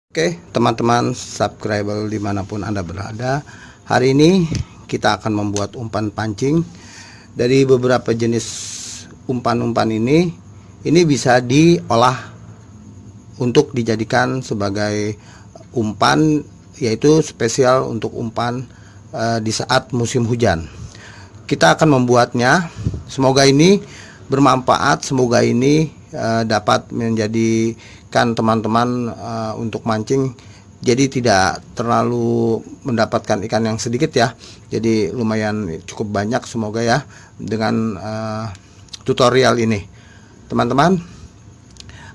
Oke teman-teman subscriber dimanapun Anda berada, hari ini kita akan membuat umpan pancing dari beberapa jenis umpan-umpan ini bisa diolah untuk dijadikan sebagai umpan, yaitu spesial untuk umpan di saat musim hujan. Kita akan membuatnya, semoga ini bermanfaat, semoga ini dapat menjadikan teman-teman untuk mancing jadi tidak terlalu mendapatkan ikan yang sedikit ya, jadi lumayan cukup banyak semoga ya dengan tutorial ini teman-teman.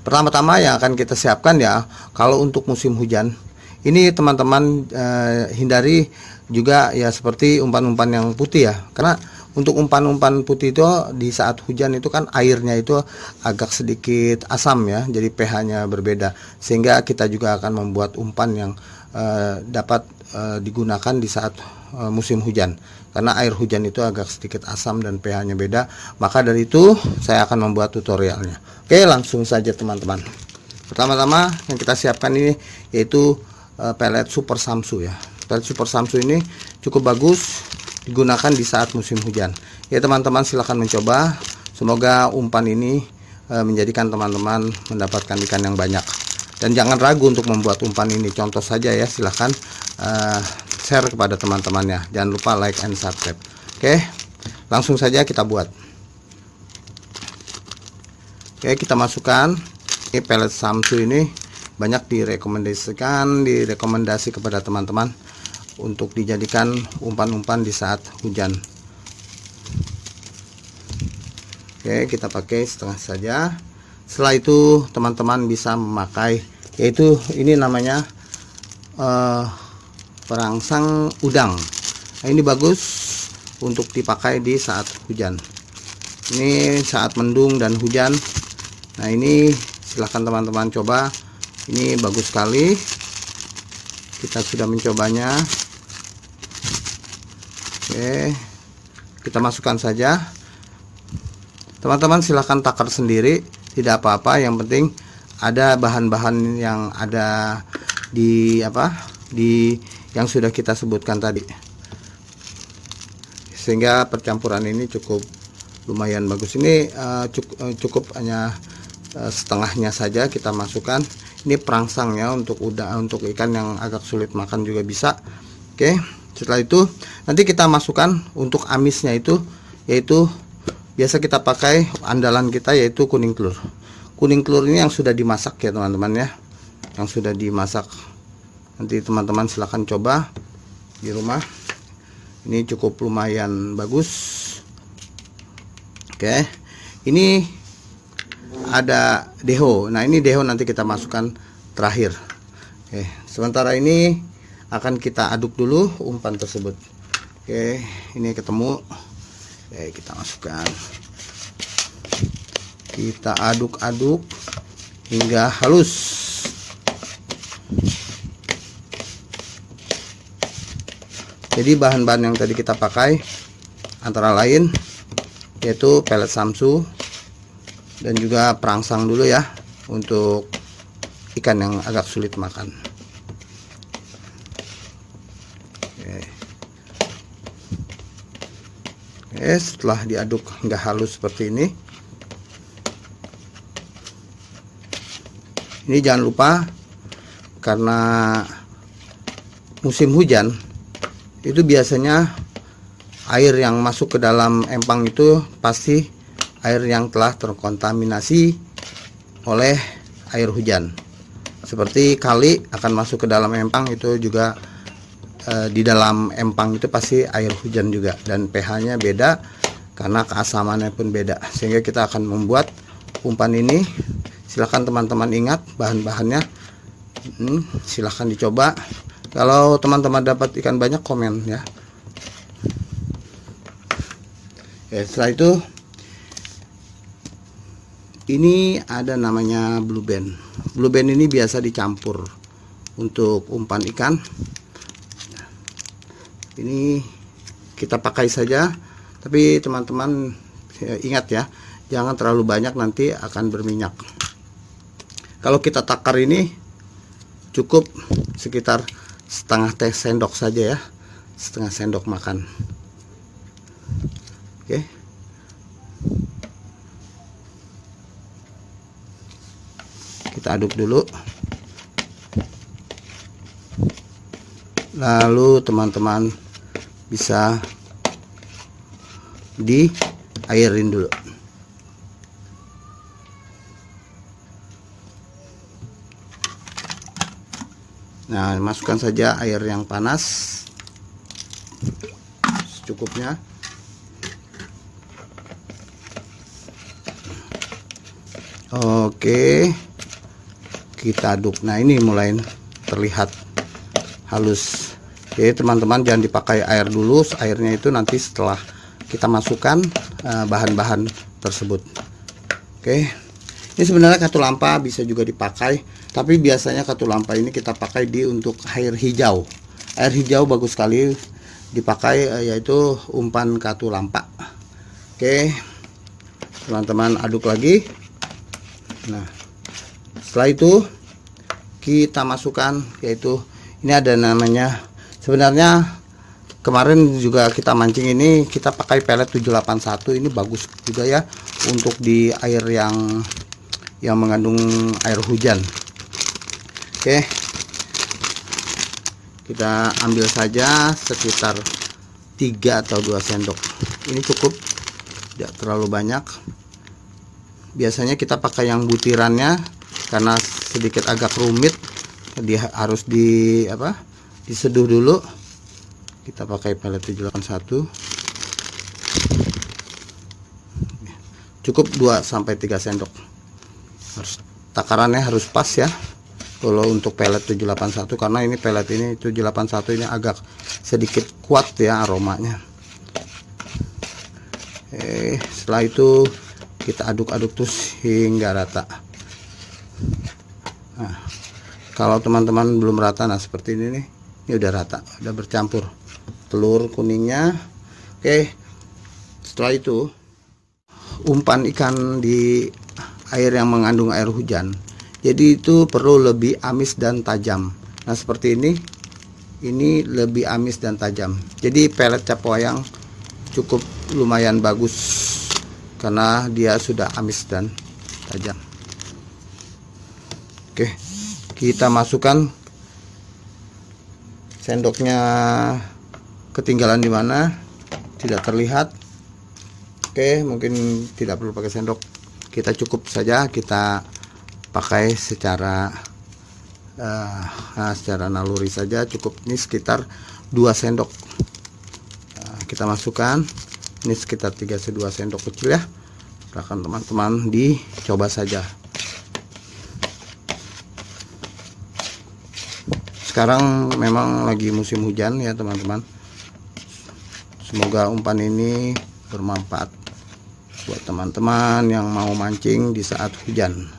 Pertama-tama yang akan kita siapkan ya, kalau untuk musim hujan ini teman-teman hindari juga ya seperti umpan-umpan yang putih ya, karena untuk umpan-umpan putih itu di saat hujan itu kan airnya itu agak sedikit asam ya, jadi pH-nya berbeda, sehingga kita juga akan membuat umpan yang dapat digunakan di saat musim hujan, karena air hujan itu agak sedikit asam dan pH-nya beda. Maka dari itu saya akan membuat tutorialnya. Oke, langsung saja teman-teman. Pertama-tama yang kita siapkan ini yaitu pelet Super Samsu ya. Pelet Super Samsu ini cukup bagus digunakan di saat musim hujan ya teman-teman. Silahkan mencoba, semoga umpan ini menjadikan teman-teman mendapatkan ikan yang banyak, dan jangan ragu untuk membuat umpan ini. Contoh saja ya, silahkan share kepada teman-temannya, jangan lupa like and subscribe. Oke, langsung saja kita buat. Oke, kita masukkan ini pelet Samsu. Ini banyak direkomendasi kepada teman-teman untuk dijadikan umpan-umpan di saat hujan. Oke, kita pakai setengah saja. Setelah itu teman-teman bisa memakai, yaitu ini namanya perangsang udang. Nah, ini bagus untuk dipakai di saat hujan, ini saat mendung dan hujan. Nah, ini silahkan teman-teman coba, ini bagus sekali. Kita sudah mencobanya. Oke, kita masukkan saja. Teman-teman silahkan takar sendiri, tidak apa-apa, yang penting ada bahan-bahan yang ada di yang sudah kita sebutkan tadi, sehingga percampuran ini cukup lumayan bagus. Ini cukup hanya setengahnya saja kita masukkan. Ini perangsang ya, untuk ikan yang agak sulit makan juga bisa. Oke, setelah itu nanti kita masukkan untuk amisnya itu, yaitu biasa kita pakai andalan kita, yaitu kuning telur. Kuning telur ini yang sudah dimasak ya teman-teman ya, yang sudah dimasak. Nanti teman-teman silahkan coba di rumah, ini cukup lumayan bagus. Oke, ini ada deho. Nah, ini deho nanti kita masukkan terakhir. Oke, sementara ini akan kita aduk dulu umpan tersebut. Oke, ini ketemu. Oke, kita masukkan, kita aduk-aduk hingga halus. Jadi bahan-bahan yang tadi kita pakai antara lain yaitu pelet Samsu dan juga perangsang dulu ya, untuk ikan yang agak sulit makan. Oke, setelah diaduk hingga halus seperti ini jangan lupa, karena musim hujan itu biasanya air yang masuk ke dalam empang itu pasti air yang telah terkontaminasi oleh air hujan. Seperti kali akan masuk ke dalam empang, itu juga di dalam empang itu pasti air hujan juga, dan pH-nya beda karena keasamannya pun beda, sehingga kita akan membuat umpan ini. Silahkan teman-teman ingat bahan-bahannya, silahkan dicoba. Kalau teman-teman dapat ikan banyak, komen ya. Setelah itu ini ada namanya blue band. Blue band ini biasa dicampur untuk umpan ikan. Ini kita pakai saja, tapi teman-teman ingat ya, jangan terlalu banyak, nanti akan berminyak. Kalau kita takar ini cukup sekitar setengah teh sendok saja ya, setengah sendok makan. Oke, kita aduk dulu, lalu teman-teman bisa diairin dulu. Nah, masukkan saja air yang panas secukupnya. Oke, kita aduk. Nah, ini mulai terlihat halus. Oke, teman-teman jangan dipakai air dulu. Airnya itu nanti setelah kita masukkan bahan-bahan tersebut. Oke, ini sebenarnya katulampa bisa juga dipakai, tapi biasanya katulampa ini kita pakai untuk air hijau. Air hijau bagus sekali dipakai, yaitu umpan katulampa. Oke, teman-teman aduk lagi. Nah, setelah itu kita masukkan, yaitu ini ada namanya, sebenarnya kemarin juga kita mancing ini kita pakai pelet 781. Ini bagus juga ya untuk di air yang mengandung air hujan. Oke, kita ambil saja sekitar 3 atau 2 sendok. Ini cukup, tidak terlalu banyak. Biasanya kita pakai yang butirannya karena sedikit agak rumit, dia harus diseduh dulu. Kita pakai pelet 781. Cukup 2-3 sendok. Harus takarannya harus pas ya kalau untuk pelet 781, karena ini pelet ini 781 ini agak sedikit kuat ya aromanya. Setelah itu kita aduk-aduk terus hingga rata. Nah, kalau teman-teman belum rata, nah seperti ini nih, ini udah rata, udah bercampur telur kuningnya. Oke, setelah itu umpan ikan di air yang mengandung air hujan, jadi itu perlu lebih amis dan tajam. Nah seperti ini lebih amis dan tajam. Jadi pelet capwayang cukup lumayan bagus karena dia sudah amis dan tajam. Oke, kita masukkan. Sendoknya ketinggalan di mana, tidak terlihat. Oke, mungkin tidak perlu pakai sendok, kita cukup saja kita pakai secara naluri saja. Cukup, ini sekitar 2 sendok. Kita masukkan. Ini sekitar 3-2 sendok kecil ya. Silahkan teman-teman dicoba saja. Sekarang memang lagi musim hujan ya teman-teman. Semoga umpan ini bermanfaat buat teman-teman yang mau mancing di saat hujan.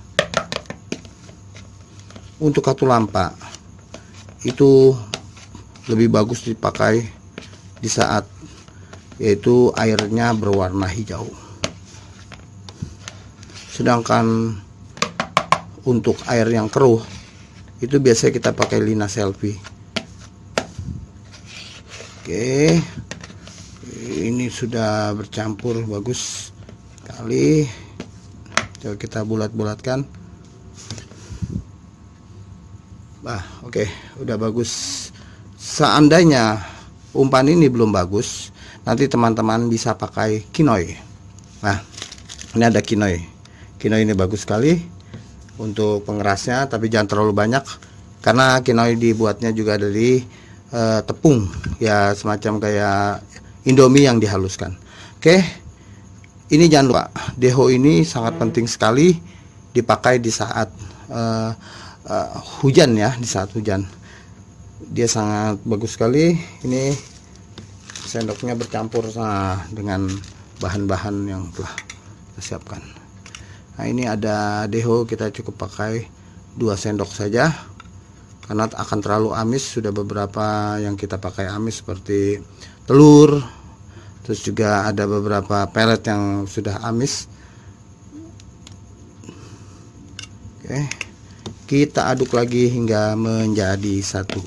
Untuk katulampa itu lebih bagus dipakai di saat yaitu airnya berwarna hijau. Sedangkan untuk air yang keruh itu biasanya kita pakai lina selfie. Oke, ini sudah bercampur bagus sekali. Coba kita bulat-bulatkan. Oke, udah bagus. Seandainya umpan ini belum bagus, nanti teman-teman bisa pakai kinoi. Nah, ini ada kinoi. Kinoi ini bagus sekali untuk pengerasnya, tapi jangan terlalu banyak karena kinoi dibuatnya juga dari tepung ya, semacam kayak Indomie yang dihaluskan. Oke, ini jangan lupa, deho ini sangat penting sekali dipakai di saat hujan ya, di saat hujan dia sangat bagus sekali. Ini sendoknya bercampur dengan bahan-bahan yang telah kita siapkan. Nah, ini ada deho, kita cukup pakai 2 sendok saja karena akan terlalu amis. Sudah beberapa yang kita pakai amis seperti telur, terus juga ada beberapa pelet yang sudah amis. Oke, kita aduk lagi hingga menjadi satu.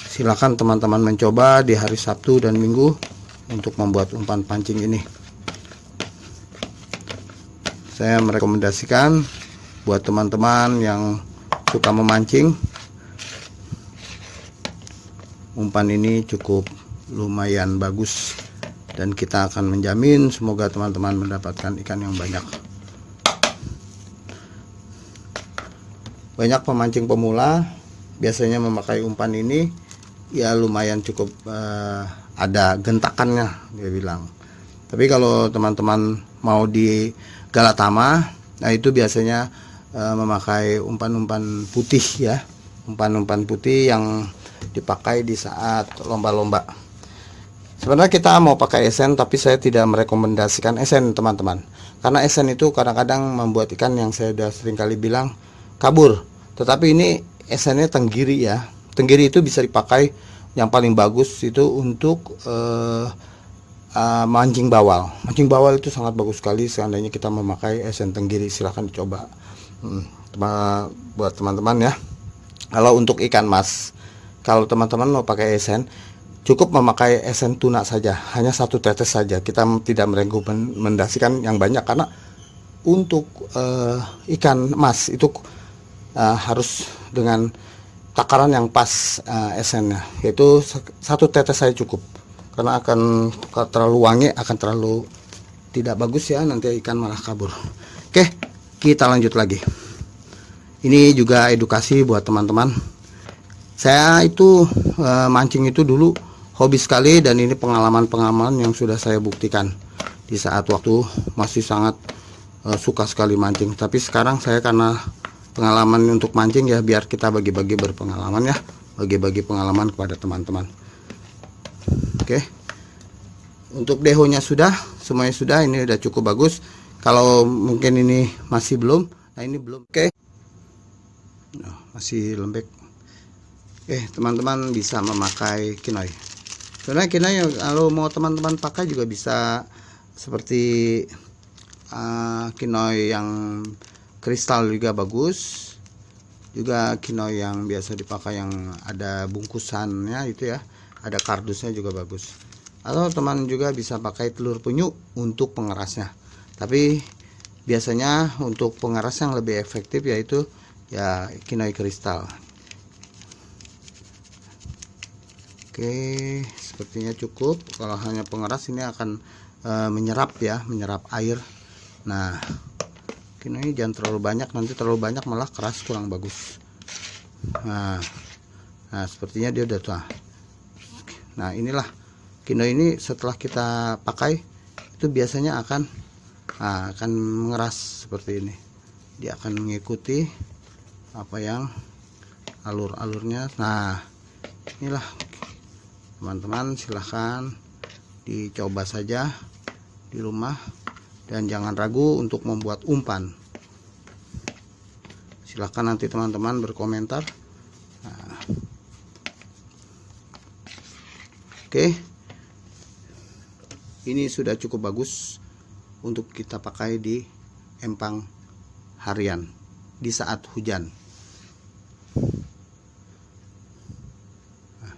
Silakan teman-teman mencoba di hari Sabtu dan Minggu untuk membuat umpan pancing ini. Saya merekomendasikan buat teman-teman yang suka memancing, umpan ini cukup lumayan bagus dan kita akan menjamin semoga teman-teman mendapatkan ikan yang banyak. Banyak pemancing pemula biasanya memakai umpan ini ya lumayan cukup ada gentakannya dia bilang. Tapi kalau teman-teman mau di Galatama, nah itu biasanya memakai umpan-umpan putih ya, umpan-umpan putih yang dipakai di saat lomba-lomba. Sebenarnya kita mau pakai esen, tapi saya tidak merekomendasikan esen teman-teman, karena esen itu kadang-kadang membuat ikan yang saya sudah sering kali bilang kabur. Tetapi ini esennya tenggiri ya. Tenggiri itu bisa dipakai, yang paling bagus itu untuk mancing bawal. Mancing bawal itu sangat bagus sekali seandainya kita memakai esen tenggiri. Silahkan dicoba buat teman-teman ya. Kalau untuk ikan mas, kalau teman-teman mau pakai esen, cukup memakai esen tuna saja, hanya 1 tetes saja. Kita tidak merekomendasikan yang banyak, karena untuk ikan mas itu harus dengan takaran yang pas esennya, yaitu 1 tetes saya cukup, karena akan terlalu wangi, akan terlalu tidak bagus ya, nanti ikan malah kabur. Oke, kita lanjut lagi. Ini juga edukasi buat teman-teman. Saya itu mancing itu dulu hobi sekali, dan ini pengalaman-pengalaman yang sudah saya buktikan di saat waktu masih sangat suka sekali mancing. Tapi sekarang saya karena pengalaman untuk mancing ya, biar kita bagi-bagi berpengalaman ya, bagi-bagi pengalaman kepada teman-teman. Oke, untuk dehonya sudah, semuanya sudah, ini udah cukup bagus. Kalau mungkin ini masih belum, nah ini belum. Oke, nah, masih lembek. Oke, teman-teman bisa memakai kinoi. Sebenarnya kinoi kalau mau teman-teman pakai juga bisa seperti kinoi yang kristal juga bagus, juga kinoi yang biasa dipakai yang ada bungkusannya itu ya, ada kardusnya juga bagus. Atau teman juga bisa pakai telur penyu untuk pengerasnya, tapi biasanya untuk pengeras yang lebih efektif yaitu ya kinoi kristal. Oke, sepertinya cukup. Kalau hanya pengeras ini akan menyerap ya, menyerap air. Nah, kinoi jangan terlalu banyak, nanti terlalu banyak malah keras, kurang bagus. Nah sepertinya dia udah tua. Nah inilah kinoi ini, setelah kita pakai itu biasanya akan mengeras seperti ini. Dia akan mengikuti apa yang alur-alurnya. Nah inilah teman-teman, silahkan dicoba saja di rumah. Dan jangan ragu untuk membuat umpan. Silahkan nanti teman-teman berkomentar. Nah. Oke, ini sudah cukup bagus untuk kita pakai di empang harian di saat hujan. Nah,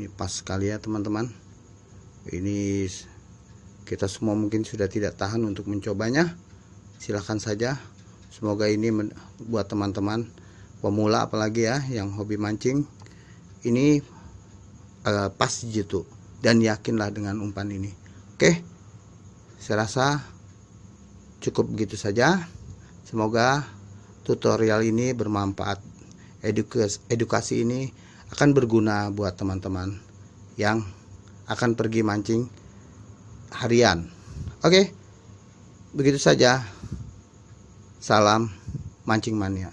ini pas sekali ya teman-teman. Ini kita semua mungkin sudah tidak tahan untuk mencobanya. Silahkan saja. Semoga ini buat teman-teman pemula apalagi ya yang hobi mancing ini pas gitu, dan yakinlah dengan umpan ini. Oke, saya rasa cukup begitu saja. Semoga tutorial ini bermanfaat. Edukasi ini akan berguna buat teman-teman yang akan pergi mancing harian. Oke, begitu saja. Salam mancing mania.